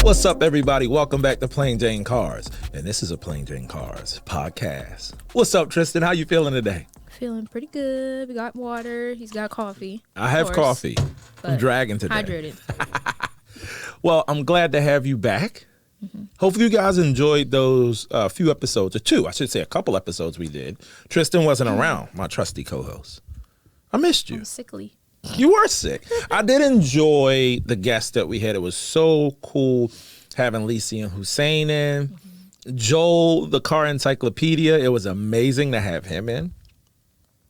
What's up, everybody? Welcome back to Plain Jane Cars, and this is a Plain Jane Cars podcast. What's up, Tristin? How you feeling today? Feeling pretty good. We got water. He's got coffee. I have coffee. I'm dragging today. Hydrated. Well, I'm glad to have you back. Mm-hmm. Hopefully you guys enjoyed those few episodes, or two, I should say a couple episodes we did. Tristin wasn't around, my trusty co-host. I missed you. I'm sickly. You were sick. I did enjoy the guests that we had. It was so cool having Lisi and Hussein in. Mm-hmm. Joel, the car encyclopedia. It was amazing to have him in.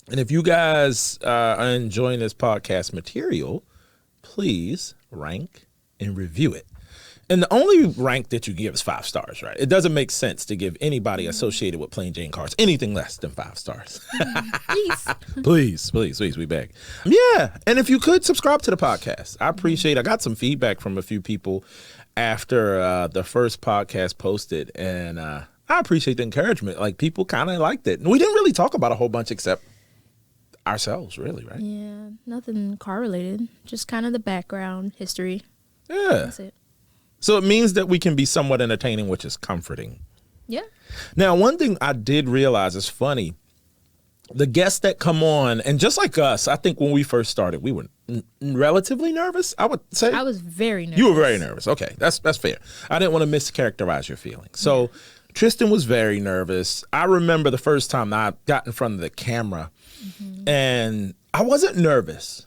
And if you guys are enjoying this podcast material, please rank and review it. And the only rank that you give is 5 stars, right? It doesn't make sense to give anybody associated with Plain Jane Cars anything less than 5 stars. Please, we beg. Yeah, and if you could subscribe to the podcast, I appreciate it. I got some feedback from a few people after the first podcast posted, and I appreciate the encouragement. Like, people kind of liked it. And we didn't really talk about a whole bunch except ourselves, really, right? Yeah, nothing car related. Just kind of the background, history. Yeah. That's it. So it means that we can be somewhat entertaining, which is comforting. Yeah. Now, one thing I did realize is funny. The guests that come on, and just like us, I think when we first started, we were relatively nervous, I would say. I was very nervous. You were very nervous. Okay, that's fair. I didn't want to mischaracterize your feelings. So Tristin was very nervous. I remember the first time I got in front of the camera, and I wasn't nervous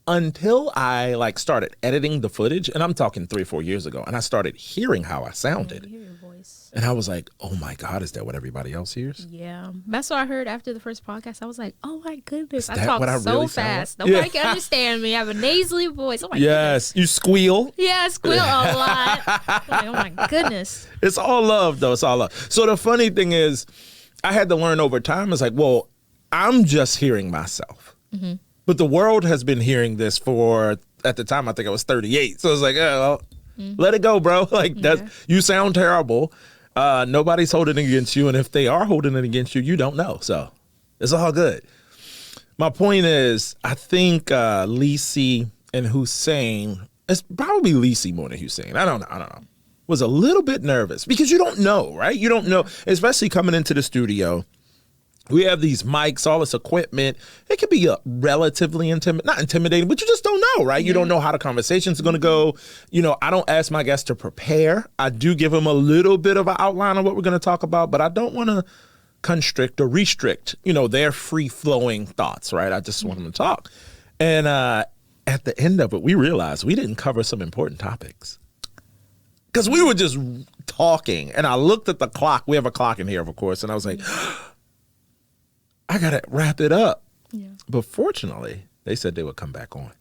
until I started editing the footage, and I'm talking 3 or 4 years ago, and I started hearing how I sounded. You hear your voice. And I was like, oh my God, is that what everybody else hears? Yeah. That's what I heard after the first podcast. I was like, oh my goodness. Is I talk so really fast. Like? Nobody can understand me. I have a nasally voice. Oh my Yes, goodness. you squeal. Yeah, I squeal a lot. Oh my goodness. It's all love, though. It's all love. So the funny thing is, I had to learn over time. It's like, well, I'm just hearing myself. Mm-hmm. But the world has been hearing this for, at the time, I think I was 38. So it's like, oh, well, let it go, bro. You sound terrible. Nobody's holding it against you. And if they are holding it against you, you don't know. So it's all good. My point is, I think Lisi and Hussein, it's probably Lisi more than Hussein. I don't know. Was a little bit nervous because you don't know, right? You don't know, especially coming into the studio. We have these mics, all this equipment. It could be relatively not intimidating, but you just don't know, right? You don't know how the conversation's going to go. You know, I don't ask my guests to prepare. I do give them a little bit of an outline of what we're going to talk about, but I don't want to constrict or restrict, their free-flowing thoughts, right? I just want them to talk. And at the end of it, we realized we didn't cover some important topics. Because we were just talking, and I looked at the clock. We have a clock in here, of course, and I was like, I got to wrap it up. Yeah. But fortunately, they said they would come back on.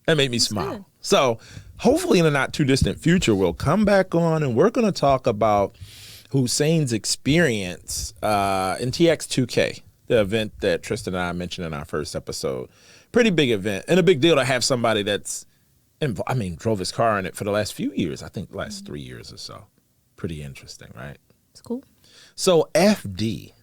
That made me smile. Good. So hopefully in the not too distant future, we'll come back on and we're going to talk about Hussein's experience in TX2K, the event that Tristin and I mentioned in our first episode. Pretty big event and a big deal to have somebody that's, drove his car in it for the last few years. I think the last 3 years or so. Pretty interesting, right? It's cool. So FD.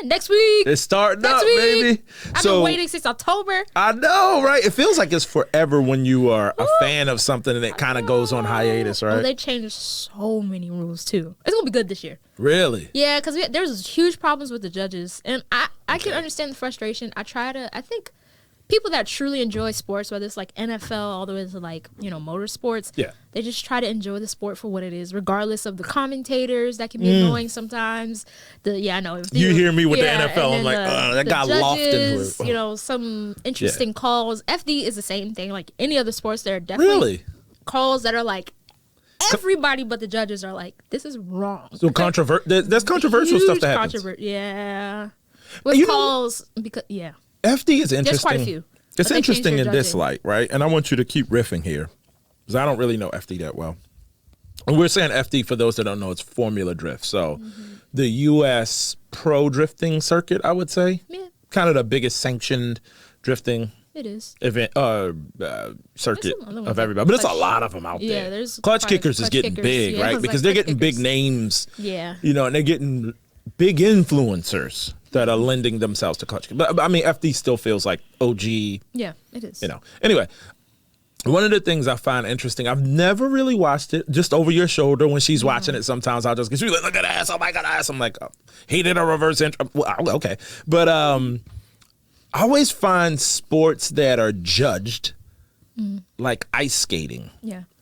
Next week. It's starting up, baby. I've been waiting since October. I know, right? It feels like it's forever when you are a fan of something and it kind of goes on hiatus, right? Well, they changed so many rules, too. It's going to be good this year. Really? Yeah, because there's huge problems with the judges. And I can understand the frustration. I think people that truly enjoy sports, whether it's NFL all the way to motorsports, they just try to enjoy the sport for what it is, regardless of the commentators that can be annoying sometimes. I know. You hear me with the NFL, I'm like, that got judges, loft. Some interesting calls. FD is the same thing. Like any other sports, there are definitely calls that are like, everybody but the judges are like, this is wrong. So there's controversial stuff that happens. Yeah. With calls, FD is interesting. There's quite a few. It's interesting in this light, right? And I want you to keep riffing here because I don't really know FD that well. And we're saying FD, for those that don't know, it's Formula Drift. So the U.S. pro drifting circuit, I would say. Yeah. Kind of the biggest sanctioned drifting event circuit of everybody. But there's a lot of them out there. There's Clutch Kickers is getting big, right? Because they're getting big names. Yeah. And they're getting big influencers that are lending themselves to Clutch. But FD still feels like OG. Yeah, it is. Anyway, one of the things I find interesting, I've never really watched it, just over your shoulder when she's watching it. Sometimes I'll just get, she's like, look at that ass, oh my God, ass. I'm like, oh, he did a reverse intro. Well, okay. But I always find sports that are judged, like ice skating,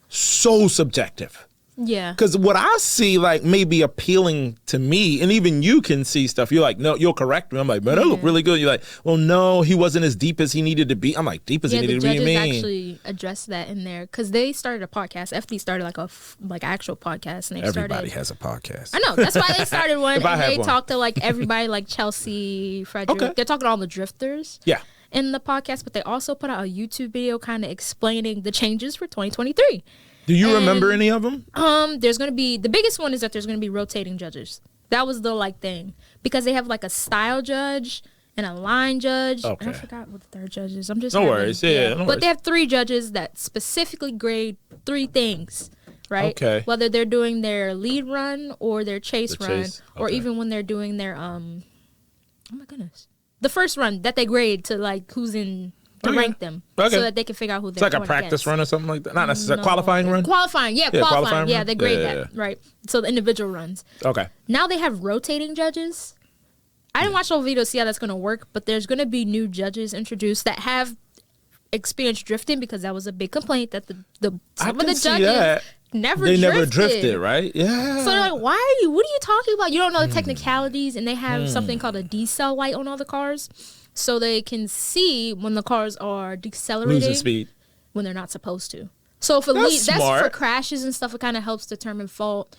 so subjective. Yeah. Because what I see, like, may be appealing to me, and even you can see stuff. You're like, no, you'll correct me. I'm like, man, that look really good. You're like, well, no, he wasn't as deep as he needed to be. I'm like, deep as he needed to be. Yeah, the judges actually addressed that in there because they started a podcast. FD started like actual podcast, and everybody has a podcast. I know, that's why they started one. And they talked to like everybody, like Chelsea, Frederick. Okay. They're talking to all the drifters. Yeah. In the podcast, but they also put out a YouTube video kind of explaining the changes for 2023. Do you remember any of them? There's going to be, the biggest one is that there's going to be rotating judges. That was the like thing. Because they have like a style judge and a line judge. Okay. And I forgot what the third judge is. I'm just No worries. Yeah. No but worries. They have 3 judges that specifically grade 3 things, right? Okay. Whether they're doing their lead run or their chase run, or even when they're doing their, oh my goodness. The first run that they grade to like who's in, to rank them so that they can figure out who they're It's like a practice against. run or something like that. Not necessarily qualifying run. Qualifying. Yeah, they grade that, right? So the individual runs. Okay. Now they have rotating judges. I didn't watch the whole video to see how that's going to work, but there's going to be new judges introduced that have experience drifting because that was a big complaint that some of the judges never drifted, right? Yeah. So they're like, what are you talking about? You don't know the technicalities, and they have something called a decel light on all the cars. So they can see when the cars are decelerating, losing speed, when they're not supposed to. So if that's for crashes and stuff, it kind of helps determine fault.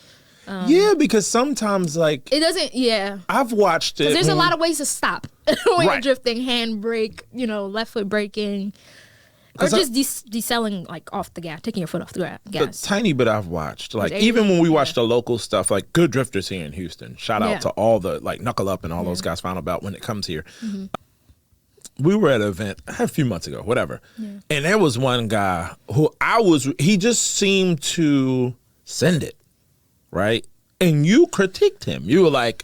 Yeah, because sometimes like it doesn't. Yeah, I've watched it. There's a lot of ways to stop when you're drifting: handbrake, left foot braking, or just decelling like off the gas, taking your foot off the gas. The tiny bit I've watched, like even when we watch the local stuff, like Good Drifters here in Houston. Shout out to all the like Knuckle Up and all those guys found about when it comes here. Mm-hmm. We were at an event a few months ago, whatever. Yeah. And there was one guy who he just seemed to send it, right? And you critiqued him. You were like,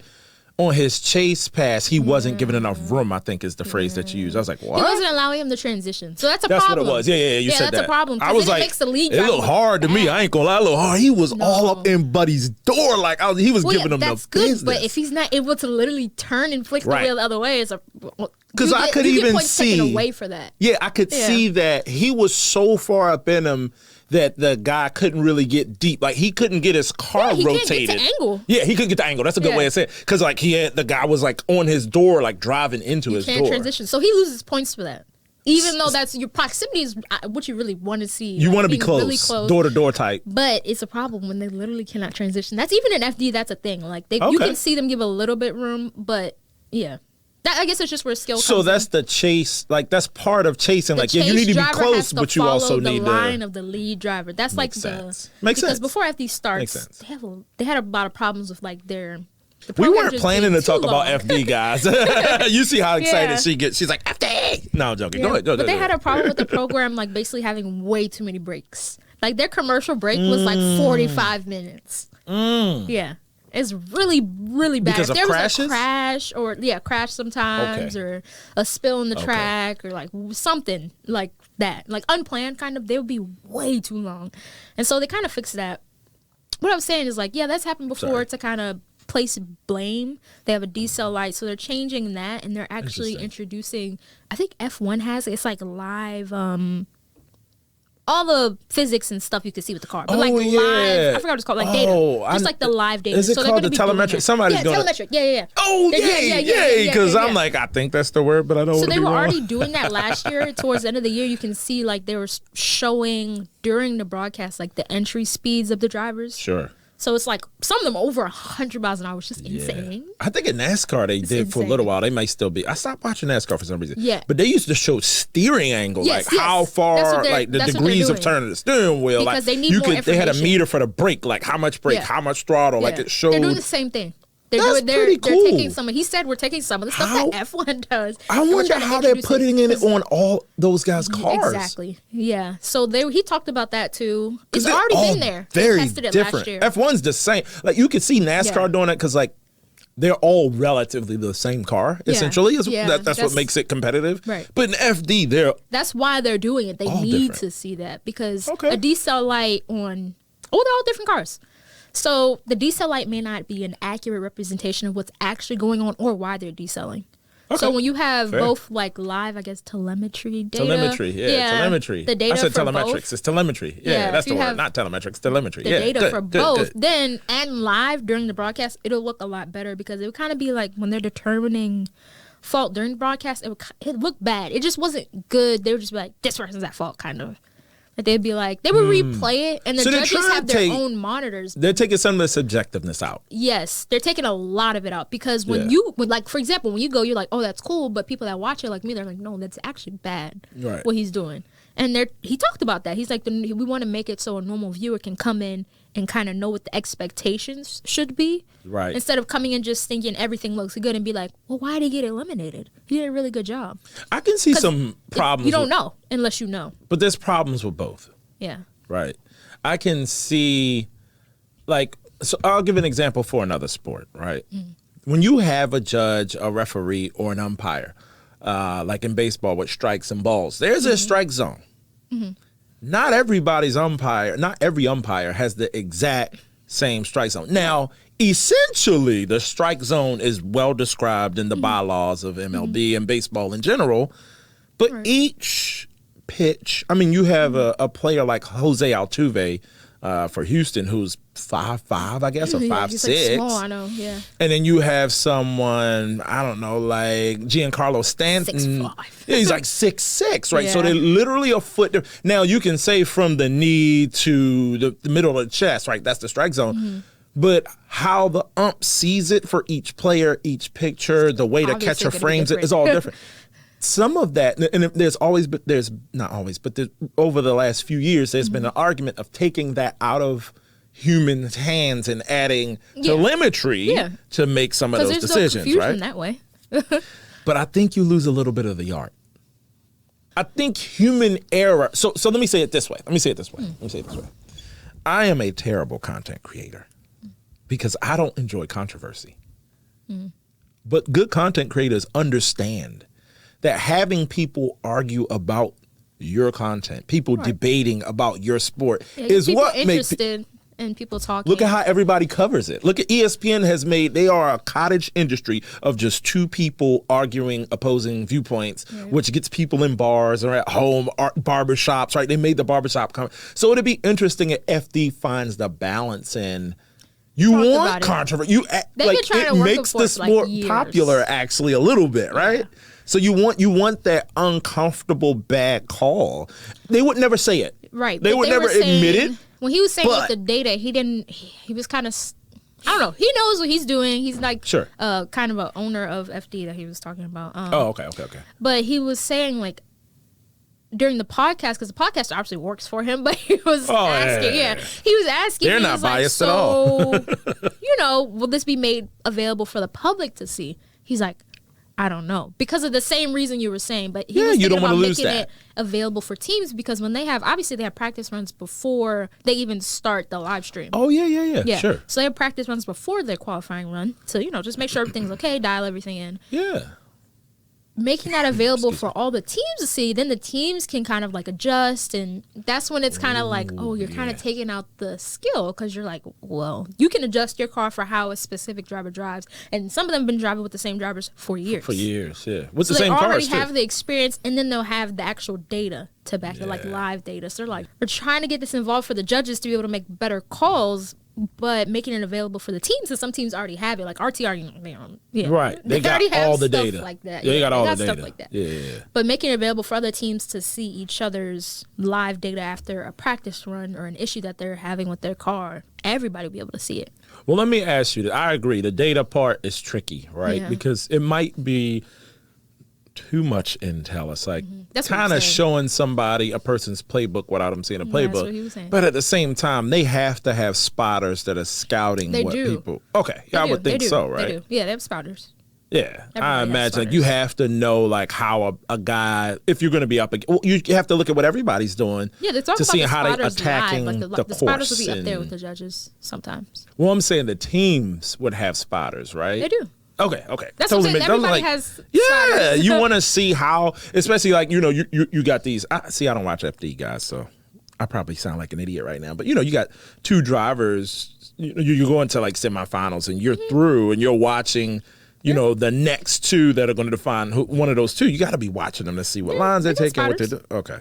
on his chase pass, he wasn't given enough room, I think is the phrase that you used. I was like, what? He wasn't allowing him to transition. So that's a problem. That's what it was. Yeah, you said that. That's a problem. I was like, it looked hard to me. I ain't gonna lie, a little hard. He was all up in Buddy's door. Like, he was giving him the business. But if he's not able to literally turn and flick the wheel the other way, it's a... Because I could even see... away for that. Yeah, I could see that he was so far up in him that the guy couldn't really get deep. Like, he couldn't get his car rotated. He couldn't get the angle. Yeah, he couldn't get the angle. That's a good way to say it. Because, like, the guy was, like, on his door, like, driving into his door. He can't transition. So he loses points for that. Even though that's your proximity is what you really want to see. You want to be close, really close, door-to-door type. But it's a problem when they literally cannot transition. That's even in FD, that's a thing. Like, you can see them give a little bit room, but, yeah. I guess it's just where skill comes in. So that's the chase, like that's part of chasing. Like, you need to be close, but you also need the line of the lead driver. That's like makes because sense. before FD starts, they had a lot of problems with like we weren't planning to talk about FD, guys. You see how excited she gets. She's like, FD! No, I'm joking. Go ahead. But they had a problem with the program, like basically having way too many breaks. Like their commercial break was like 45 minutes. Yeah. It's really, really bad. Because if there crashes? was a crash or crash sometimes or a spill in the track or like something like that, like unplanned kind of, they would be way too long. And so they kind of fixed that. What I'm saying is like, that's happened before to kind of place blame. They have a decel light, so they're changing that and they're actually introducing, I think F1 has it. It's like live, all the physics and stuff you can see with the car. But live, I forgot what it's called, like data. Just like the live data. Is it called the telemetric? Somebody's going to... telemetric, yeah. Oh, yay, because I'm like, I think that's the word, but I don't want to be wrong. So they were already doing that last year. Towards the end of the year, you can see like they were showing during the broadcast, like the entry speeds of the drivers. Sure. So it's like some of them over 100 miles an hour. It's just insane. I think in NASCAR they did for a little while. They might still be. I stopped watching NASCAR for some reason. Yeah. But they used to show steering angle, how far, like the degrees of turning the steering wheel. Because like they need more they had a meter for the brake, like how much brake, how much throttle. Like it showed. They're doing the same thing. They're taking he said we're taking some of the stuff that F1 does. I wonder how they're putting it on all those guys' cars. Exactly. Yeah. So he talked about that too. It's already been there. Very tested it different. last year. F1's the same. Like you could see NASCAR doing it because like they're all relatively the same car, essentially. That's what makes it competitive. Right. But in FD, that's why they're doing it. They need to see that because a D-cell light on, they're all different cars. So the D-cell light may not be an accurate representation of what's actually going on or why they're decelling. Okay. So when you have both like live, I guess, telemetry data. Telemetry. The data I said for telemetrics. both. It's telemetry. Yeah, that's the word. Not telemetrics. Telemetry. The data for both. Then and live during the broadcast, it'll look a lot better because it would kind of be like when they're determining fault during the broadcast, it looked bad. It just wasn't good. They would just be like, this person's at fault, kind of. They'd be like, they would replay it, and the judges have their own monitors. They're taking some of the subjectiveness out. Yes, they're taking a lot of it out because when like, for example, when you go, you're like, oh, that's cool, but people that watch it like me, they're like, no, that's actually bad, what he's doing. And he talked about that. He's like, we want to make it so a normal viewer can come in and kind of know what the expectations should be. Right. Instead of coming in just thinking everything looks good and be like, well, why did he get eliminated? He did a really good job. I can see some problems. You don't know unless you know. But there's problems with both. Yeah. Right. I can see, so I'll give an example for another sport, right? When you have a judge, a referee, or an umpire, like in baseball with strikes and balls, there's a strike zone. Not every umpire has the exact same strike zone. Now, essentially, the strike zone is well described in the bylaws of MLB and baseball in general, but each pitch, I mean, you have a player like Jose Altuve for Houston who's 5'5", I guess, or 5'6". Like small, I know, yeah. And then you have someone, I don't know, like Giancarlo Stanton. 6'5". Yeah, he's like 6'6", right? Yeah. So they're literally a foot. Now, you can say from the knee to the middle of the chest, right? That's the strike zone. But how the ump sees it for each player, each picture, the way the catcher frames it is all different. Some of that, and over the last few years, there's been an argument of taking that out of humans' hands and adding telemetry to make some of those decisions, no right? That way. But I think you lose a little bit of the art. I think human error. So let me say it this way. I am a terrible content creator because I don't enjoy controversy. But good content creators understand that having people argue about your content, people debating about your sport is what makes interested in people talking. Look at how everybody covers it. Look at ESPN they are a cottage industry of just two people arguing opposing viewpoints, which gets people in bars or at home, barbershops, right? They made the barbershop come. So it'd be interesting if FD finds the balance in you want controversy. It makes the sport popular actually a little bit, right? Yeah. So you want that uncomfortable bad call. They would never say it. Right. They would never admit it. When he was saying with the data, he was kind of, I don't know. He knows what he's doing. He's like kind of an owner of FD that he was talking about. Okay. But he was saying like during the podcast, because the podcast obviously works for him, but he was asking, he was asking. They're not biased at all. Will this be made available for the public to see? He's like, I don't know, because of the same reason you were saying, but he was thinking about making it available for teams because when they have practice runs before they even start the live stream. Oh, yeah, sure. So they have practice runs before their qualifying run to, just make sure everything's okay, dial everything in. Yeah. Making that available for all the teams to see, then the teams can kind of like adjust, and that's when it's kind of like, you're kind of taking out the skill because you're like, well, you can adjust your car for how a specific driver drives, and some of them have been driving with the same drivers for years. For years, yeah. With the same cars, they already have the experience, and then they'll have the actual data to back it, like live data. So they're like, we're trying to get this involved for the judges to be able to make better calls, but making it available for the teams, and some teams already have it. Like RT already, right? They got all the data like that. Yeah, they got all the data stuff like that. Yeah. But making it available for other teams to see each other's live data after a practice run or an issue that they're having with their car, everybody will be able to see it. Well, let me ask you. I agree. The data part is tricky, right? Because it might be too much intel. It's like kind of showing somebody a person's playbook without them seeing a playbook. That's what he was saying. But at the same time, they have to have spotters that are scouting people. Okay, I would think so, right? They do. Yeah, they have spotters. Yeah, I imagine like you have to know like how a guy, if you're going to be up, you have to look at what everybody's doing. Yeah, they talk to about see the how they spotters attacking live, like the spotters course. will be up there with the judges sometimes. Well, I'm saying the teams would have spotters, right? They do. Okay. That's what I'm saying. Everybody has spotters. You want to see how, especially like, you know, you got these. I don't watch FD, guys, so I probably sound like an idiot right now. But, you know, you got two drivers. You go into like semifinals and you're through and you're watching, you know, the next two that are going to define one of those two. You got to be watching them to see what lines they're taking, what they're doing. Okay.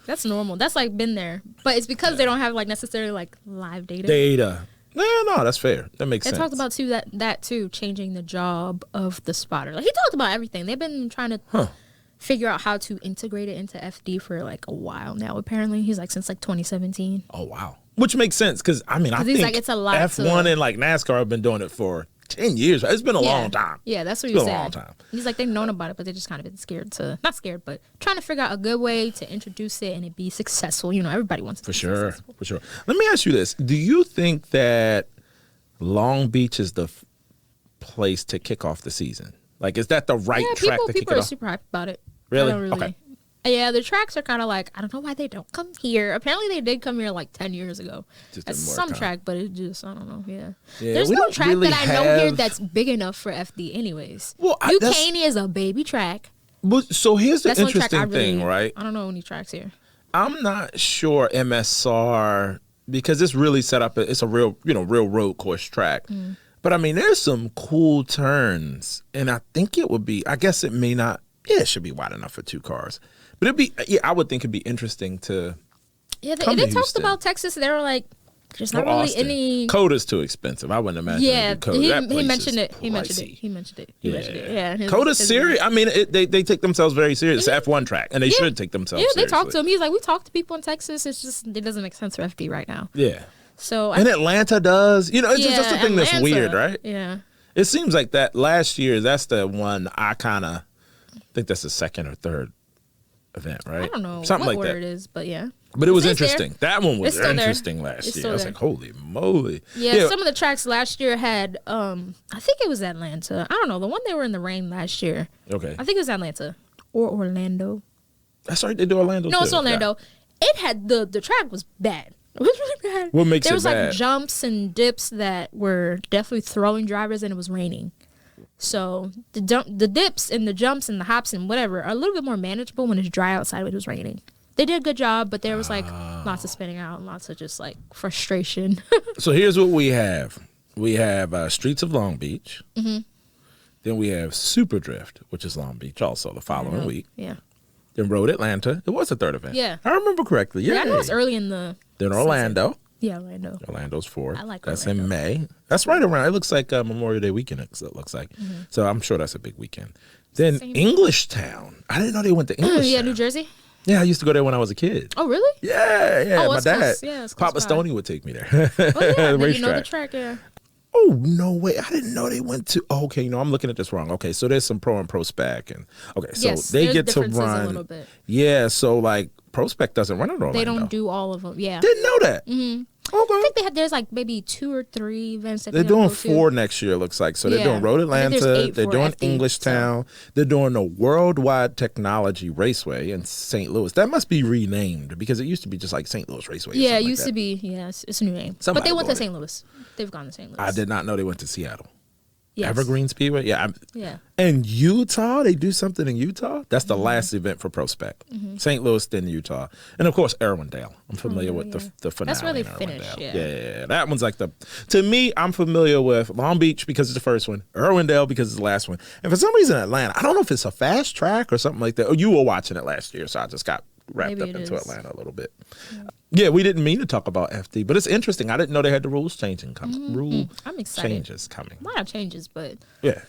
That's normal. That's like been there. But it's because they don't have like necessarily like live data. No, that's fair. That makes sense. They talked about too that too, changing the job of the spotter. Like he talked about everything. They've been trying to figure out how to integrate it into FD for like a while now. Apparently, he's like since like 2017. Oh wow, which makes sense because I mean I think like, it's a lot F1 and like NASCAR have been doing it for 10 years. It's been a long time. Yeah, that's what he was saying. It's been a long time. He's like, they've known about it, but they just kind of been not scared, but trying to figure out a good way to introduce it and it be successful. You know, everybody wants it to be successful. For sure. Let me ask you this. Do you think that Long Beach is the place to kick off the season? Like, is that the right track to kick it off? People are super hyped about it. Really? Okay. Yeah, the tracks are kind of like, I don't know why they don't come here. Apparently, they did come here like 10 years ago. At some track, but it just, I don't know. Yeah. There's no track that I know here that's big enough for FD anyways. Well, Duquesne is a baby track. So here's the interesting thing, right? I don't know any tracks here. I'm not sure MSR, because it's really set up, it's a real road course track. But I mean, there's some cool turns, and I think it would be, I guess it may not, it should be wide enough for two cars. But I would think it'd be interesting to. Yeah, they talked about Texas. They were like, there's not really any. Coda's too expensive. I wouldn't imagine. Yeah, he mentioned it. He mentioned it. Yeah. Coda's serious. I mean, they take themselves very serious. It's an F1 track, and they should take themselves seriously. Yeah, they talked to him. He's like, we talked to people in Texas. It's just, it doesn't make sense for FD right now. Yeah. So. And Atlanta does. You know, it's just a thing that's weird, right? Yeah. It seems like that last year, that's the one I kind of think that's the second or third event, right? I don't know something what like order that. it is, but yeah. But it was interesting. That one was interesting there. last year. I was like, holy moly. Yeah, some of the tracks last year had, I think it was Atlanta. I don't know, the one they were in the rain last year. Okay. I think it was Atlanta or Orlando. That's right, they do Orlando too. No, it's Orlando. Yeah. It had, the track was bad. It was really bad. What makes it bad? There was like jumps and dips that were definitely throwing drivers, and it was raining. So the dips and the jumps and the hops and whatever are a little bit more manageable when it's dry outside when it was raining. They did a good job, but there was like lots of spinning out and lots of just like frustration. So here's what we have. We have Streets of Long Beach. Mm-hmm. Then we have Super Drift, which is Long Beach also the following week. Yeah. Then Road Atlanta. It was a third event. Yeah. I remember correctly. Yeah, I know it's early in the Then Orlando. season. Yeah, Orlando. Orlando's 4th. I like That's Orlando. in May. That's right around. It looks like Memorial Day weekend. It looks like. Mm-hmm. So I'm sure that's a big weekend. Then Englishtown. I didn't know they went to Englishtown. Yeah, New Jersey. Yeah, I used to go there when I was a kid. Oh, really? Yeah. Oh, my dad, Papa close Stoney would take me there. Oh, yeah. The You know the track, yeah. Oh, no way. I didn't know they went to. Oh, okay, I'm looking at this wrong. Okay, so there's some pro and pro spec. And okay, so they get to run. A little bit. Yeah, so like pro spec doesn't run at Orlando. They don't do all of them. Yeah. Didn't know that. Mm-hmm. Okay. I think there's like maybe 2 or 3 events that they're doing 4 next year, it looks like. So they're doing Road Atlanta, they're doing Englishtown, they're doing the Worldwide Technology Raceway in St. Louis. That must be renamed because it used to be just like St. Louis Raceway. Yeah, it used to be. Yeah, it's a new name. But they went to St. Louis. They've gone to St. Louis. I did not know they went to Seattle. Yes. Evergreen Speedway? Yeah. Yeah. And Utah? They do something in Utah? That's the last event for Pro Spec. Mm-hmm. St. Louis, then Utah. And of course, Irwindale. I'm familiar with the finale. That's where they in finished, yeah. That one's like to me, I'm familiar with Long Beach because it's the first one, Irwindale because it's the last one. And for some reason, Atlanta, I don't know if it's a fast track or something like that. Oh, you were watching it last year, so I just got wrapped up into Atlanta a little bit. Yeah, we didn't mean to talk about FD, but it's interesting. I didn't know they had the rules changing coming. I'm excited. Changes coming. A lot of changes, but yeah,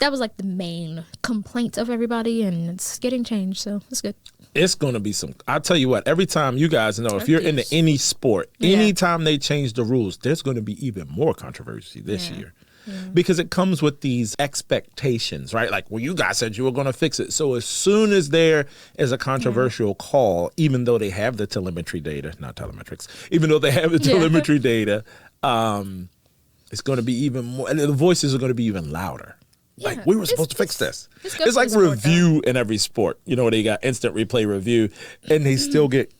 that was like the main complaint of everybody, and it's getting changed, so it's good. It's going to be some. I'll tell you what. Every time you guys know, if you're into any sport, anytime they change the rules, there's going to be even more controversy this year. Yeah. Because it comes with these expectations, right? Like, well, you guys said you were going to fix it. So as soon as there is a controversial call, even though they have the telemetry data, not telemetrics, even though they have the telemetry data, it's going to be even more, and the voices are going to be even louder. Like, we were supposed to fix this. It's like review in every sport. You know, they got instant replay review, and they still get.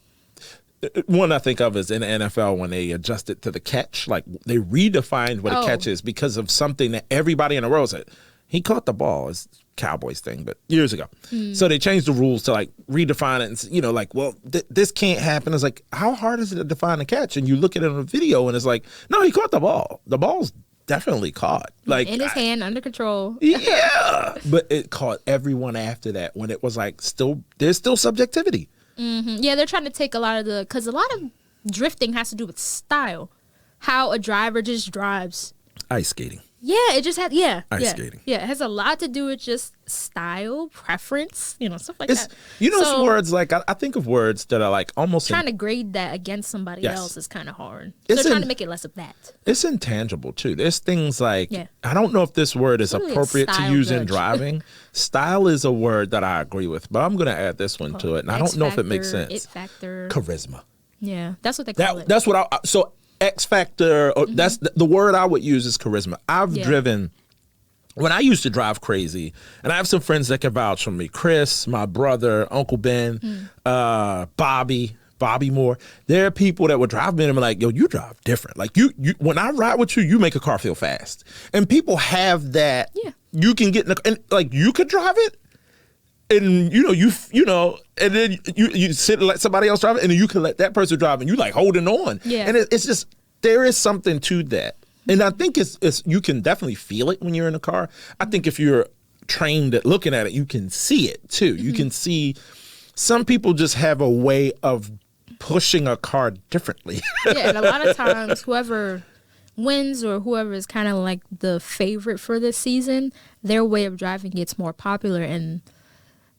One I think of is in the NFL when they adjusted to the catch. Like, they redefined what a catch is because of something that everybody in the world said. He caught the ball. It's Cowboys thing, but years ago. So they changed the rules to like redefine it and, you know, like, well, this can't happen. It's like, how hard is it to define a catch? And you look at it on a video and it's like, no, he caught the ball. The ball's definitely caught. Like, in his hand, under control. Yeah. But it caught everyone after that when it was like, there's still subjectivity. Yeah, they're trying to take a lot of because a lot of drifting has to do with style. How a driver just drives. Ice skating. Yeah, it just had, Ice skating. Yeah, it has a lot to do with just style, preference, you know, stuff like that. You know, some words, like, I think of words that are like almost. Trying to grade that against somebody else is kind of hard. So they're trying to make it less of that. It's intangible, too. There's things like, I don't know if this word is appropriate to use in driving. Style is a word that I agree with, but I'm going to add this one to it, and I don't know if it makes sense. It factor. Charisma. Yeah, that's what they call it. That's what so X factor, that's the word I would use is charisma. I've driven, when I used to drive crazy, and I have some friends that can vouch for me. Chris, my brother, Uncle Ben, Bobby Moore. There are people that would drive me and be like, yo, you drive different. Like you when I ride with you, you make a car feel fast. And people have that. Yeah. You can get in and like you could drive it. And you know, and then you sit and let somebody else drive it, and then you can let that person drive, and you like holding on. Yeah. And it's just there is something to that, and I think it's you can definitely feel it when you're in a car. I think if you're trained at looking at it, you can see it too. You can see some people just have a way of pushing a car differently. Yeah, and a lot of times whoever wins or whoever is kind of like the favorite for this season, their way of driving gets more popular and.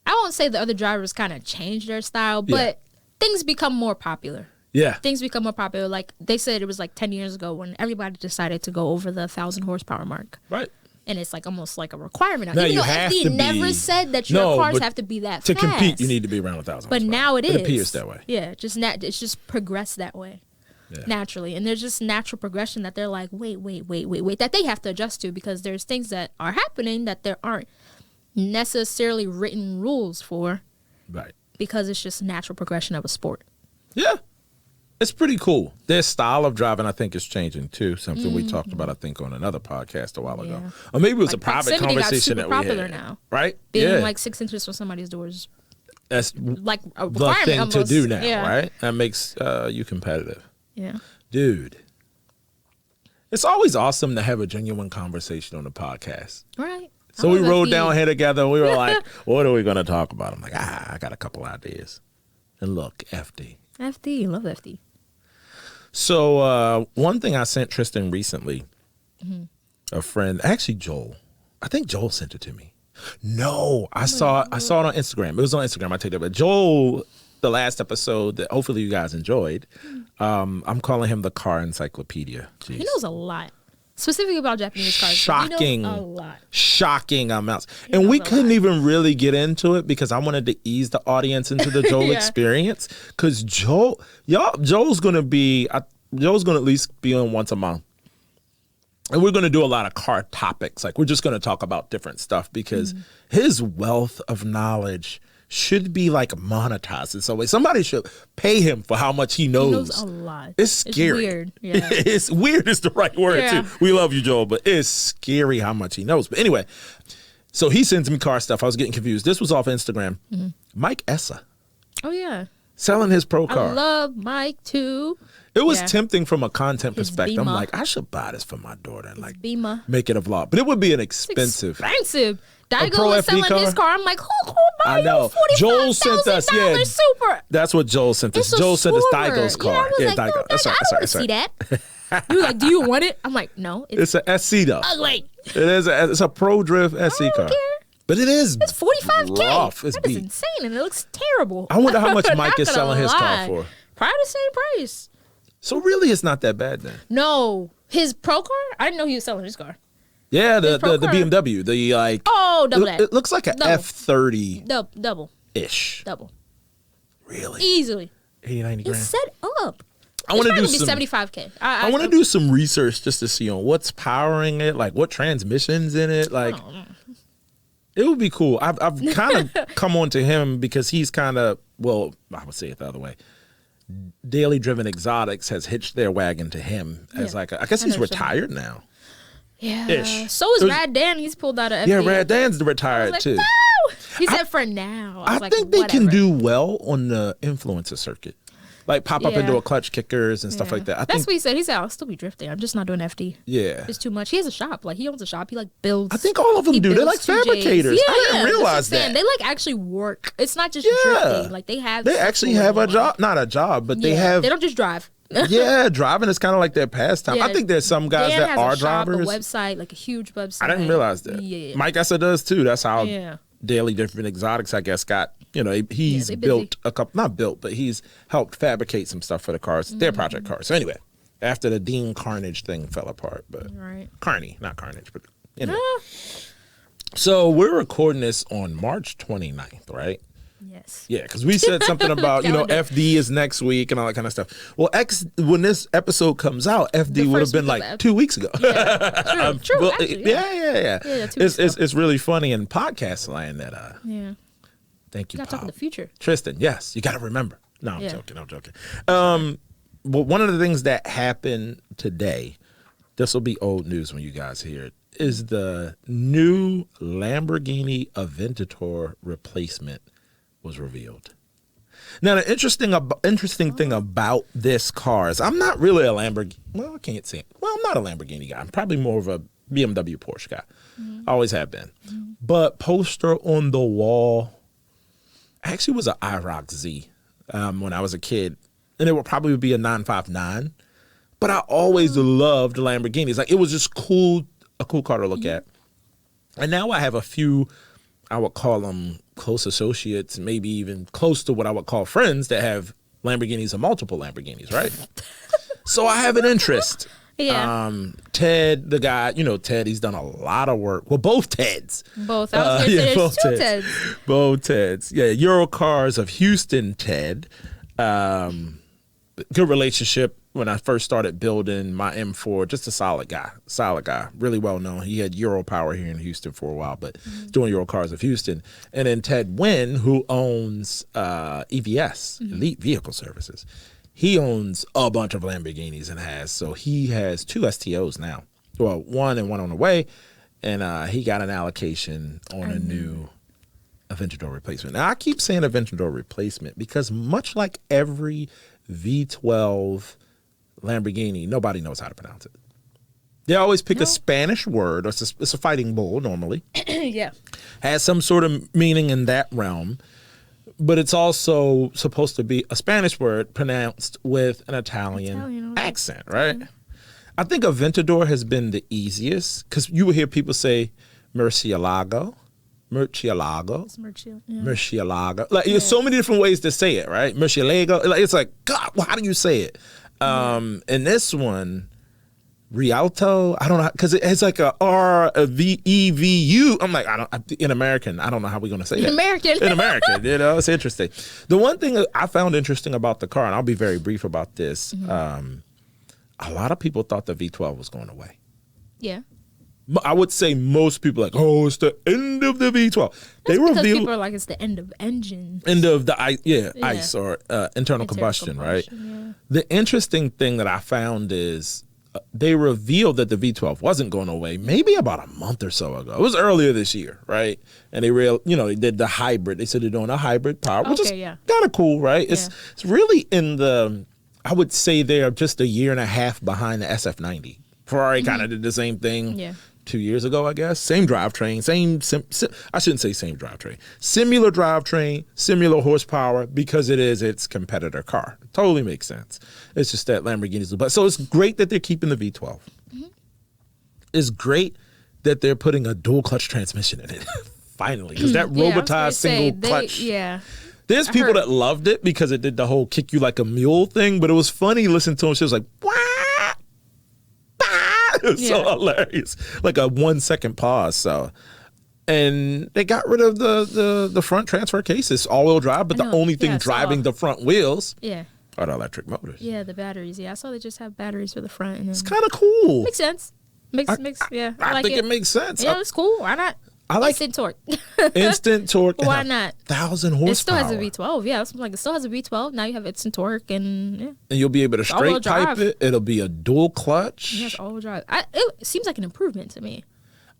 I won't say the other drivers kind of change their style, but things become more popular. Yeah. Things become more popular. Like they said it was like 10 years ago when everybody decided to go over the 1,000 horsepower mark. Right. And it's like almost like a requirement. Now Even you though have FD to never said that your cars have to be that to fast. To compete, you need to be around 1,000 But horsepower. now it appears that way. Yeah, it's just progressed that way. Yeah. Naturally. And there's just natural progression that they're like, wait, that they have to adjust to because there's things that are happening that there aren't necessarily written rules for. Right. Because it's just natural progression of a sport. Yeah. It's pretty cool. Their style of driving, I think, is changing, too. Something we talked about, I think, on another podcast a while ago. Or maybe it was like a private conversation that we had. Popular now. Right? Being like 6 inches from somebody's doors. That's like a the thing almost. To do now, right? That makes you competitive. Yeah. Dude. It's always awesome to have a genuine conversation on the podcast. Right. So we rode down here together and we were like, what are we going to talk about? I'm like, I got a couple ideas. And look, FD. FD, love FD. So one thing I sent Tristin recently, a friend, actually Joel. I think Joel sent it to me. No, I saw it on Instagram. It was on Instagram. I take that. But Joel, the last episode that hopefully you guys enjoyed, I'm calling him the car encyclopedia. Jeez. He knows a lot. Specifically about Japanese cars. Shocking. A lot. Shocking amounts. And we couldn't even really get into it because I wanted to ease the audience into the Joel experience. Because Joel's going to at least be on once a month. And we're going to do a lot of car topics. Like, we're just going to talk about different stuff because his wealth of knowledge should be like monetized in some way. Somebody should pay him for how much he knows. He knows a lot. It's scary. It's weird. Yeah. It's weird is the right word too. We love you, Joel, but it's scary how much he knows. But anyway, so he sends me car stuff. I was getting confused. This was off Instagram. Mike Essa. Oh yeah. Selling his pro car. I love Mike too. It was tempting from a content perspective. Beamer. I'm like, I should buy this for my daughter and like Beamer. Make it a vlog. But it would be an expensive. Dyno was selling his car. I'm like, who buy you $45,000 Super? That's what Joel sent us. Joel sent us Dyno's car. Yeah, I was like, I don't want to see that. You were like, do you want it? I'm like, no. It's an SC though. Ugly. It's a Pro Drift SC car. Care. But it is. It's $45,000. Rough. It's that is insane, and it looks terrible. I wonder how much Mike is selling his car for. Probably the same price. So really, it's not that bad then. No, his pro car. I didn't know he was selling his car. Yeah, the BMW, the like. Oh, double that. It looks like an F30. Double. Ish. Double. Really? Easily. 80, 90 grand. It's set up. I want to do some $75,000. I want to do some research just to see on what's powering it, like what transmissions in it, like It would be cool. I've kind of come on to him because he's kind of, well, I would say it the other way. Daily Driven Exotics has hitched their wagon to him as like, I guess he's retired now. Yeah. Ish. So is Rad Dan. He's pulled out of FD. Yeah, Rad Dan's retired too. No! He said for now. I think they can do well on the influencer circuit. Like pop up into a clutch kickers and stuff like that. That's what he said. He said, I'll still be drifting. I'm just not doing FD. Yeah. It's too much. He has a shop. Like, he owns a shop. He, like, builds. I think all of them do. They're like fabricators. I didn't realize that. They, like, actually work. It's not just drifting. Like, they have. They actually have a job. Not a job, but they have. They don't just drive. Yeah, driving is kind of like their pastime. Yeah, I think there's some guys that are drivers. A website, like a huge website. I didn't realize that. Yeah. Mike Essa does too. That's how Daily Different Exotics, I guess, got, he's built a couple, not built, but he's helped fabricate some stuff for the cars, their project cars. So anyway, after the Dean Carnage thing fell apart, but Carney, not Carnage, but So we're recording this on March 29th, right? Yes. Yeah, because we said something about, FD is next week and all that kind of stuff. Well, when this episode comes out, FD would have been like 2 weeks ago. Yeah, true. Well, actually, yeah. It's really funny in podcast land that, thank you, Pop. Talk in the future. Tristin, yes, you got to remember. No, I'm joking. Well, one of the things that happened today, this will be old news when you guys hear it, is the new Lamborghini Aventador replacement was revealed. Now, the interesting thing about this car is I'm not really a Lamborghini. Well, I can't say it. Well, I'm not a Lamborghini guy. I'm probably more of a BMW Porsche guy. I always have been. But poster on the wall actually was an IROC Z when I was a kid. And it would probably be a 959. But I always loved Lamborghinis. Like, it was just a cool car to look at. And now I have a few, I would call them close associates, maybe even close to what I would call friends that have Lamborghinis or multiple Lamborghinis, right? So I have an interest. Yeah. Ted, the guy, Ted, he's done a lot of work. Well, both Teds. Both. I was going to say there's two Teds. Both Teds. Yeah, Eurocars of Houston, Ted. Good relationship when I first started building my M4. Just a solid guy, really well known. He had Euro Power here in Houston for a while, but doing Eurocars of Houston. And then Ted Wynn, who owns EVS, Elite Vehicle Services. He owns a bunch of Lamborghinis and so he has 2 STOs now. Well, one and one on the way, and he got an allocation on a new Aventador replacement. Now, I keep saying Aventador replacement because much like every V12 Lamborghini, nobody knows how to pronounce it. They always pick a Spanish word, or it's a fighting bull normally. Yeah. Has some sort of meaning in that realm, but it's also supposed to be a Spanish word pronounced with an Italian accent, right? Yeah. I think Aventador has been the easiest because you will hear people say Murcielago. Like, there's so many different ways to say it, right? Murcielago. Like, it's like, God, how do you say it? And this one, Rialto, I don't know, because it has like a R, a V, E, V, U. I'm like, in American, I don't know how we're going to say that. In American, it's interesting. The one thing I found interesting about the car, and I'll be very brief about this, a lot of people thought the V12 was going away. Yeah. I would say most people are like, it's the end of the V12. Because people are like, it's the end of engine. End of the ICE or internal combustion, right? Yeah. The interesting thing that I found is they revealed that the V12 wasn't going away maybe about a month or so ago. It was earlier this year, right? And they they did the hybrid. They said they're doing a hybrid power, which is kind of cool, right? It's really I would say they're just a year and a half behind the SF90. Ferrari kind of did the same thing. Yeah. 2 years ago, I guess. Same drivetrain, I shouldn't say same drivetrain. Similar drivetrain, similar horsepower, because it is its competitor car. It totally makes sense. It's just that Lamborghini's, but so it's great that they're keeping the V12. It's great that they're putting a dual clutch transmission in it. Finally, because that robotized single clutch. There's people that loved it because it did the whole kick you like a mule thing, but it was funny listening to him. She was like, "Wah!" It's so hilarious, like a 1 second pause. So, and they got rid of the front transfer case. It's all-wheel drive, but the only thing driving the front wheels are the electric motors. Yeah, the batteries. Yeah, I saw they just have batteries for the front. And it's kind of cool. Makes sense. I think it makes sense. Yeah, it's cool. Why not? I like instant torque. Instant torque. Why not? 1,000 horsepower. It still has a V12. Yeah, it's like it still has a V12. Now you have instant torque and yeah. And you'll be able to straight pipe it. It'll be a dual clutch. Yes, all-wheel drive. It seems like an improvement to me.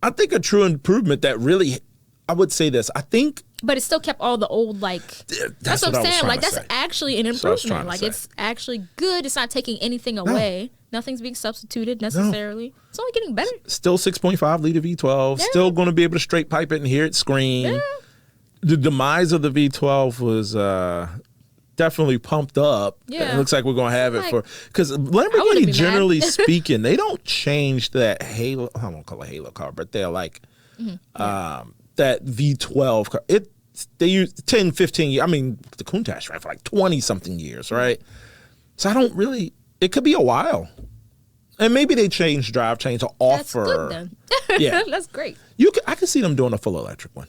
I think a true improvement that really, I would say this. I think. But it still kept all the old, like, that's what I'm saying. Like, that's actually an improvement. Like, it's actually good. It's not taking anything away. Nothing's being substituted necessarily. No. It's only getting better. Still 6.5 liter V12. Yeah. Still going to be able to straight pipe it and hear it scream. Yeah. The demise of the V12 was definitely pumped up. Yeah. It looks like we're going to have it for, because Lamborghini, generally speaking, they don't change that halo. I won't call it halo car, but they're like, that V12 car. They use 10, 15 years. I mean, the Countach ran for like 20 something years, right? So I don't really, it could be a while. And maybe they change drivetrain to offer. That's good then. Yeah. That's great. I can see them doing a full electric one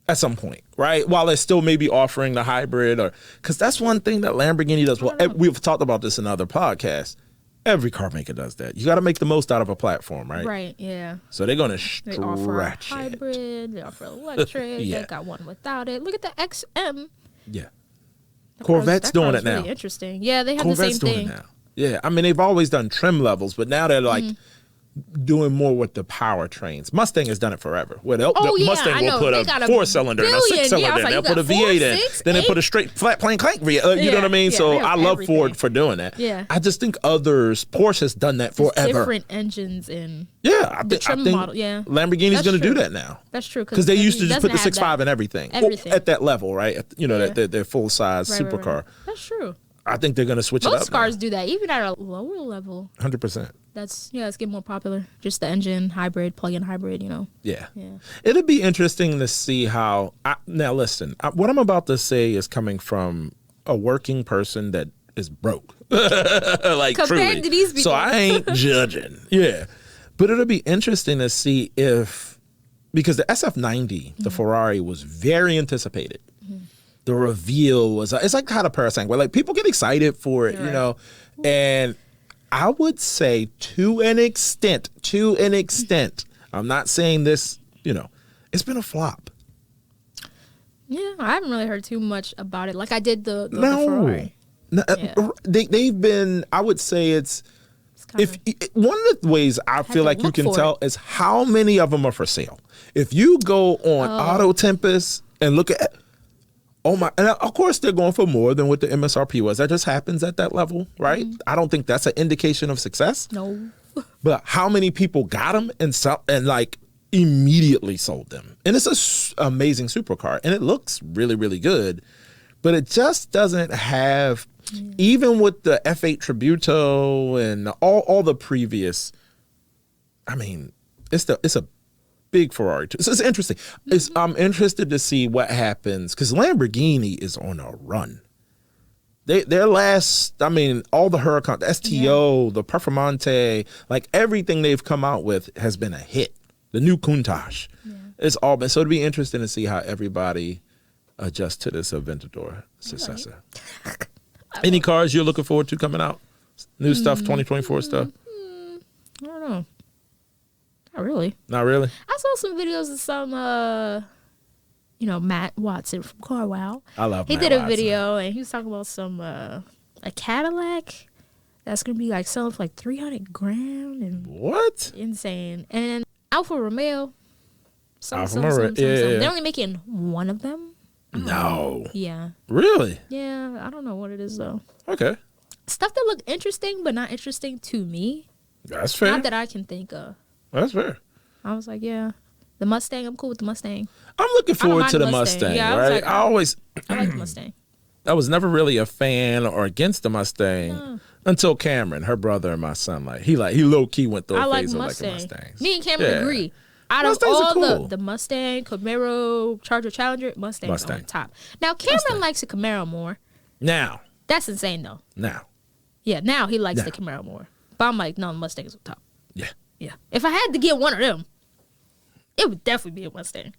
at some point, right? While they're still maybe offering the hybrid, or because that's one thing that Lamborghini does. Well, we've talked about this in other podcasts. Every car maker does that. You got to make the most out of a platform, right? Right, yeah. So they're going to stretch it. They offer a hybrid. They offer electric. They got one without it. Look at the XM. Yeah. Corvette's doing it now. Really interesting. Yeah, they have the same thing. Now. Yeah, I mean, they've always done trim levels, but now they're like doing more with the powertrains. Mustang has done it forever. Where the Mustang will put a 4-cylinder and a 6-cylinder, and they'll put a V8 in, then they put a straight flat plane crank V8. You know what I mean? So I love Ford for doing that. Yeah. I just think Porsche has done that forever. Different engines in the trim model. Yeah, Lamborghini's going to do that now. That's true. Because they used to just put the 6.5 in everything. At that level, right? Their full-size supercar. Right. That's true. I think they're going to switch it up. Most cars do that, even at a lower level. 100%. It's getting more popular. Just the engine, hybrid, plug-in hybrid, Yeah. It'll be interesting to see how... now, listen, what I'm about to say is coming from a working person that is broke. Like, compared to these people. So I ain't judging. Yeah. But it'll be interesting to see if... Because the SF90, the Ferrari, was very anticipated. The reveal was, it's like how the Parasang, where like people get excited for it, and I would say to an extent, I'm not saying this, it's been a flop. Yeah, I haven't really heard too much about it. Like I did the Ferrari. No, they've been, I would say it's one of the ways I feel like you can tell is how many of them are for sale. If you go on Auto Tempest and look at, oh my, and of course they're going for more than what the MSRP was. That just happens at that level, right? I don't think that's an indication of success. No. But how many people got them and like immediately sold them? And it's an amazing supercar and it looks really, really good. But it just doesn't have, even with the F8 Tributo and all the previous, I mean, it's a big Ferrari too. So it's interesting. I'm interested to see what happens because Lamborghini is on a run. Their last, I mean, all the Huracan, the STO, the Performante, like everything they've come out with has been a hit. The new Countach, it's all been. So it'd be interesting to see how everybody adjusts to this Aventador successor. Any cars you're looking forward to coming out? New stuff, 2024 stuff. I don't know. Not really. Not really? I saw some videos of some, Matt Watson from Car Wow. I love He did a video and he was talking about some, a Cadillac that's going to be like selling for like $300,000 and what? Insane. And Alfa Romeo. Yeah. They're only making one of them. No. Yeah. Really? Yeah. I don't know what it is though. Okay. Stuff that look interesting, but not interesting to me. That's fair. Not that I can think of. That's fair. I was like, yeah. The Mustang, I'm cool with the Mustang. I'm looking forward to the Mustang, right? I like the Mustang. I was never really a fan or against the Mustang until Cameron, her brother and my son, he low key went through a phase of liking Mustangs. Me and Cameron agree. Out of all the Mustang, Camaro, Charger, Challenger, Mustang's on top. Now Cameron likes a Camaro more. Now. That's insane though. Now. Yeah, now he likes the Camaro more. But I'm like, no, the Mustang is on top. Yeah. Yeah. If I had to get one of them, it would definitely be a Mustang.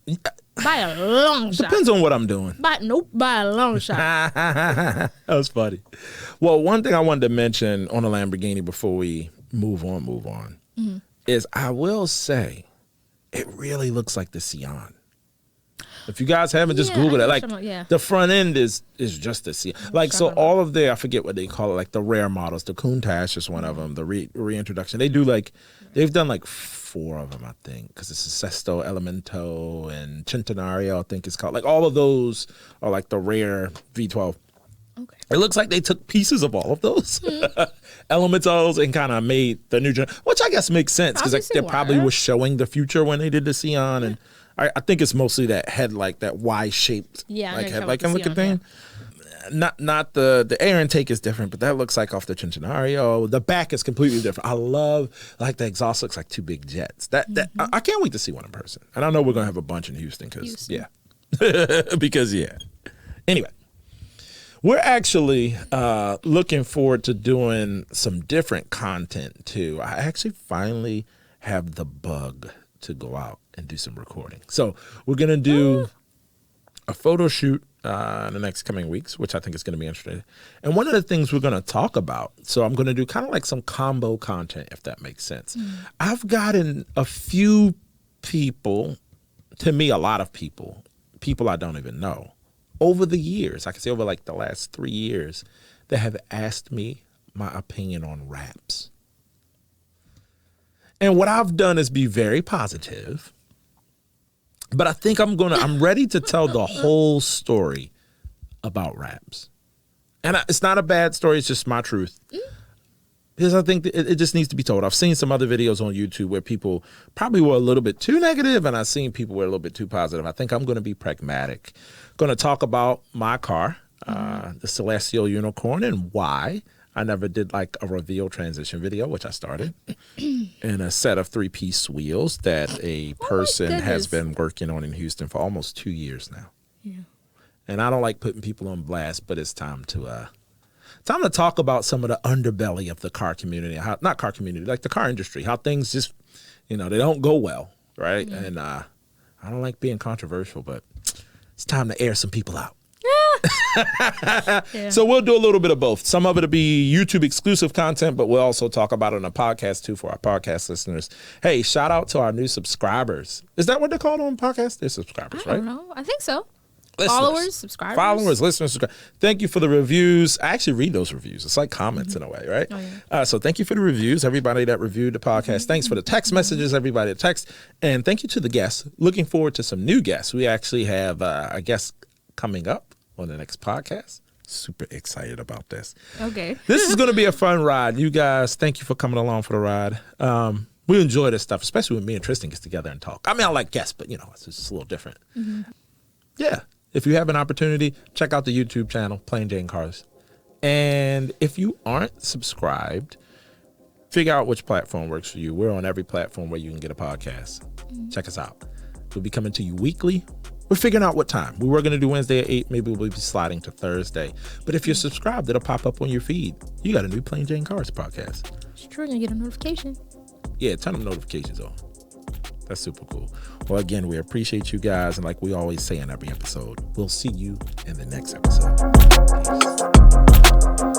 By a long shot. Depends on what I'm doing. By a long shot. That was funny. Well, one thing I wanted to mention on a Lamborghini before we move on, is I will say, it really looks like the Sion. If you guys haven't, just Google it. Like the front end is just the Sion. Like so, all of I forget what they call it, like the rare models. The Countach is one of them. The reintroduction. They've done like 4 of them, I think, because it's Sesto, Elemento, and Centenario. I think it's called. Like all of those are like the rare V12. Okay. It looks like they took pieces of all of those Elementals and kind of made the new generation, which I guess makes sense because like, they probably were showing the future when they did the Sion, and I think it's mostly that headlight, that Y-shaped like headlight kind of looking thing. Not the air intake is different, but that looks like off the Centenario. The back is completely different. I love like the exhaust looks like 2 big jets. I can't wait to see one in person, and I know we're gonna have a bunch in Houston because Anyway. We're actually looking forward to doing some different content, too. I actually finally have the bug to go out and do some recording. So we're going to do a photo shoot in the next coming weeks, which I think is going to be interesting. And one of the things we're going to talk about, so I'm going to do kind of like some combo content, if that makes sense. I've gotten a few people, to me, a lot of people I don't even know, over the years, I can say over like the last 3 years, that have asked me my opinion on raps. And what I've done is be very positive, but I think I'm ready to tell the whole story about raps. And it's not a bad story, it's just my truth. Because I think it just needs to be told. I've seen some other videos on YouTube where people probably were a little bit too negative, and I've seen people were a little bit too positive. I think I'm going to be pragmatic. Going to talk about my car, the Celestial Unicorn, and why I never did like a reveal transition video, which I started, and a set of 3-piece wheels that a person has been working on in Houston for almost 2 years now. Yeah. And I don't like putting people on blast, but it's time to talk about some of the underbelly of the car community, not car community, like the car industry, how things just, they don't go well, right? Mm-hmm. And I don't like being controversial, but it's time to air some people out. Yeah. So we'll do a little bit of both. Some of it will be YouTube exclusive content, but we'll also talk about it on a podcast too for our podcast listeners. Hey, shout out to our new subscribers. Is that what they're called on podcasts? They're subscribers, right? I don't know. I think so. Listeners. Followers, subscribers. Followers, listeners, subscribers. Thank you for the reviews. I actually read those reviews. It's like comments in a way, right? Oh, yeah. So thank you for the reviews, everybody that reviewed the podcast. Thanks for the text messages, everybody that text. And thank you to the guests. Looking forward to some new guests. We actually have a guest coming up on the next podcast. Super excited about this. Okay. This is going to be a fun ride. You guys, thank you for coming along for the ride. We enjoy this stuff, especially when me and Tristin get together and talk. I mean, I like guests, but, it's just a little different. Mm-hmm. Yeah. If you have an opportunity, check out the YouTube channel, Plain Jane Cars. And if you aren't subscribed, figure out which platform works for you. We're on every platform where you can get a podcast. Mm-hmm. Check us out. We'll be coming to you weekly. We're figuring out what time. We were going to do Wednesday at 8. Maybe we'll be sliding to Thursday. But if you're subscribed, it'll pop up on your feed. You got a new Plain Jane Cars podcast. It's true. You get a notification. Yeah, turn them notifications on. That's super cool. Well, again, we appreciate you guys. And like we always say in every episode, we'll see you in the next episode. Peace.